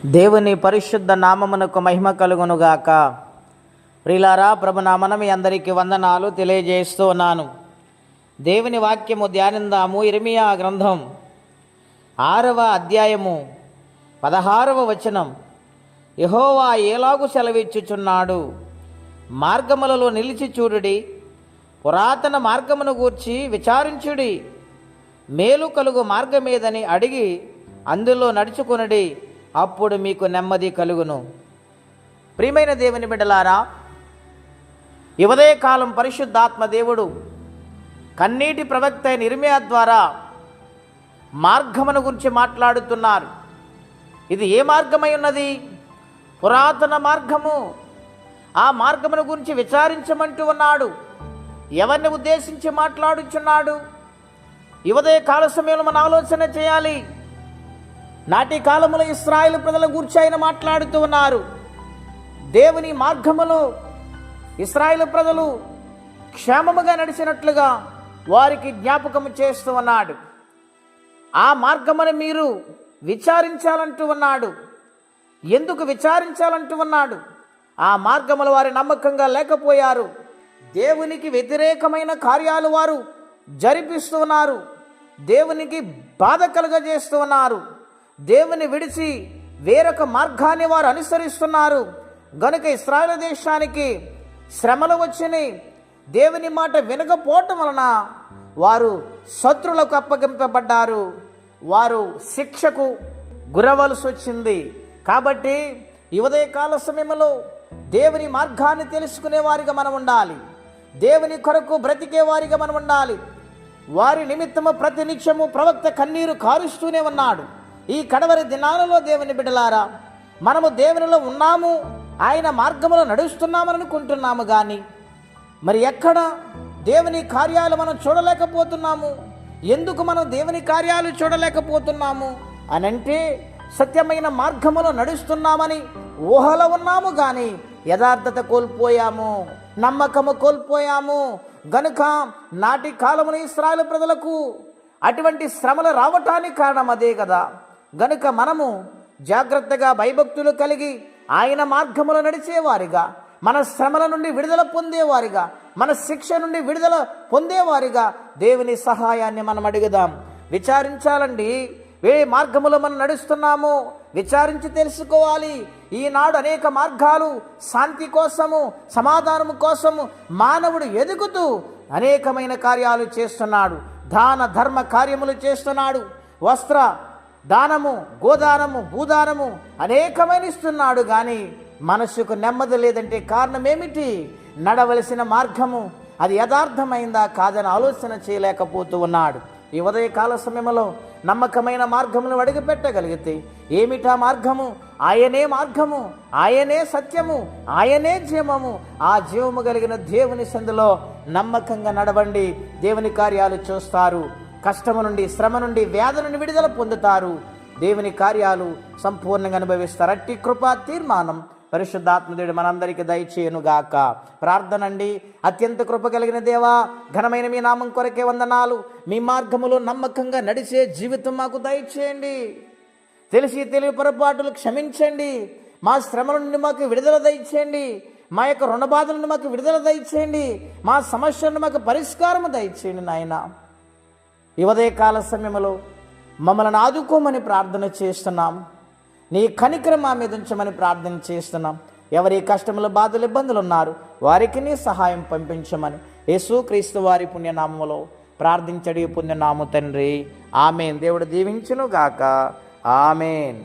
దేవుని పరిశుద్ధ నామమునకు మహిమ కలుగునుగాక. ప్రియులారా, ప్రభునామన మీ అందరికీ వందనాలు తెలియజేస్తూ ఉన్నాను. దేవుని వాక్యము ధ్యానిందాము. ఇర్మియా గ్రంథం 6వ అధ్యాయము 16వ వచనం. యెహోవా ఏలాగు సెలవిచ్చుచున్నాడు, మార్గములలో నిలిచి చూడుడి, పురాతన మార్గమును గూర్చి విచారించుడి, మేలు కలుగు మార్గమేదని అడిగి అందులో నడుచుకొనుడి, అప్పుడు మీకు నెమ్మది కలుగును. ప్రియమైన దేవుని బిడ్డలారా, ఈ ఉదయకాలం పరిశుద్ధాత్మ దేవుడు కన్నీటి ప్రవక్త అయిన ఇర్మియా ద్వారా మార్గమును గురించి మాట్లాడుతున్నారు. ఇది ఏ మార్గమై ఉన్నది? పురాతన మార్గము. ఆ మార్గమును గురించి విచారించమంటూ ఉన్నాడు. ఎవరిని ఉద్దేశించి మాట్లాడుచున్నాడు? ఈ ఉదయకాల సమయంలో మనం ఆలోచన చేయాలి. నాటి కాలములో ఇశ్రాయేలు ప్రజల గురించి ఆయన మాట్లాడుతూ ఉన్నారు. దేవుని మార్గములో ఇశ్రాయేలు ప్రజలు క్షేమముగా నడిచినట్లుగా వారికి జ్ఞాపకము చేస్తూ ఉన్నాడు. ఆ మార్గమును మీరు విచారించాలంటూ ఉన్నాడు. ఎందుకు విచారించాలంటూ ఉన్నాడు? ఆ మార్గములు వారి నమ్మకంగా లేకపోయారు. దేవునికి వ్యతిరేకమైన కార్యాలు వారు జరిపిస్తూ ఉన్నారు. దేవునికి బాధ కలుగజేస్తూ ఉన్నారు. దేవుని విడిచి వేరొక మార్గాన్ని వారు అనుసరిస్తున్నారు. గనుక ఇశ్రాయేలు దేశానికి శ్రమలు వచ్చినాయి. దేవుని మాట వినకపోవటం వలన వారు శత్రులకు అప్పగింపబడ్డారు. వారు శిక్షకు గురవలసి వచ్చింది. కాబట్టి ఈ ఉదయకాల సమయంలో దేవుని మార్గాన్ని తెలుసుకునే వారిగా మనం ఉండాలి. దేవుని కొరకు బ్రతికే వారిగా మనం ఉండాలి. వారి నిమిత్తము ప్రతి నిత్యము ప్రవక్త కన్నీరు కారుస్తూనే ఉన్నాడు. ఈ కడవరి దినాలలో దేవుని బిడ్డలారా, మనము దేవునిలో ఉన్నాము, ఆయన మార్గములో నడుస్తున్నామని అనుకుంటున్నాము. కానీ మరి ఎక్కడ దేవుని కార్యాలు మనం చూడలేకపోతున్నాము? ఎందుకు మనం దేవుని కార్యాలు చూడలేకపోతున్నాము అనంటే, సత్యమైన మార్గములో నడుస్తున్నామని ఊహలో ఉన్నాము, కానీ యథార్థత కోల్పోయాము, నమ్మకము కోల్పోయాము. గనుక నాటి కాలమున ఇశ్రాయేలు ప్రజలకు అటువంటి శ్రమలు రావటానికి కారణం అదే కదా. గనుక మనము జాగ్రత్తగా భయభక్తులు కలిగి ఆయన మార్గములో నడిచేవారిగా, మన శ్రమల నుండి విడుదల పొందేవారిగా, మన శిక్ష నుండి విడుదల పొందేవారిగా దేవుని సహాయాన్ని మనం అడుగుదాం. విచారించాలండి. ఏ మార్గములో మనం నడుస్తున్నామో విచారించి తెలుసుకోవాలి. ఈనాడు అనేక మార్గాలు శాంతి కోసము, సమాధానము కోసము మానవుడు ఎదుగుతూ అనేకమైన కార్యాలు చేస్తున్నాడు. దాన ధర్మ కార్యములు చేస్తున్నాడు. వస్త్ర దానము, గోదానము, భూదానము అనేకమైన ఇస్తున్నాడు. కానీ మనసుకు నెమ్మది లేదంటే కారణం ఏమిటి? నడవలసిన మార్గము అది యథార్థమైందా కాదని ఆలోచన చేయలేకపోతూ ఉన్నాడు. ఈ ఉదయకాల సమయంలో నమ్మకమైన మార్గమును అడుగుపెట్టగలిగితే ఏమిటా మార్గము? ఆయనే మార్గము, ఆయనే సత్యము, ఆయనే జీవము. ఆ జీవము కలిగిన దేవుని సందులో నమ్మకంగా నడవండి. దేవుని కార్యాలు చూస్తారు. కష్టము నుండి, శ్రమ నుండి, వ్యాధి నుండి విడుదల పొందుతారు. దేవుని కార్యాలు సంపూర్ణంగా అనుభవిస్తారు. అట్టి కృపా తీర్మానం పరిశుద్ధాత్మదేవుడు మనందరికీ దయచేయునుగాక. ప్రార్థన అండి. అత్యంత కృప కలిగిన దేవా, ఘనమైన మీ నామం కొరకే వందనాలు. మీ మార్గములో నమ్మకంగా నడిచే జీవితం మాకు దయచేయండి. తెలిసి తెలివి పొరపాటులు క్షమించండి. మా శ్రమల నుండి మాకు విడుదల దయచేయండి. మా యొక్క రుణ బాధల నుండి మాకు విడుదల దయచేయండి. మా సమస్యలను మాకు పరిష్కారము దయచేయండి నాయన. ఈ ఉదయకాల సమయంలో మమ్మల్ని ఆదుకోమని ప్రార్థన చేస్తున్నాం. నీ కనికరం మా మీద ఉంచమని ప్రార్థన చేస్తున్నాం. ఎవరి కష్టములు, బాధలు, ఇబ్బందులు ఉన్నారు వారికి నీ సహాయం పంపించమని యేసుక్రీస్తు వారి పుణ్యనామములో ప్రార్థించడి పుణ్యనాము తండ్రి. ఆమెన్. దేవుడు దీవించును గాక. ఆమెన్.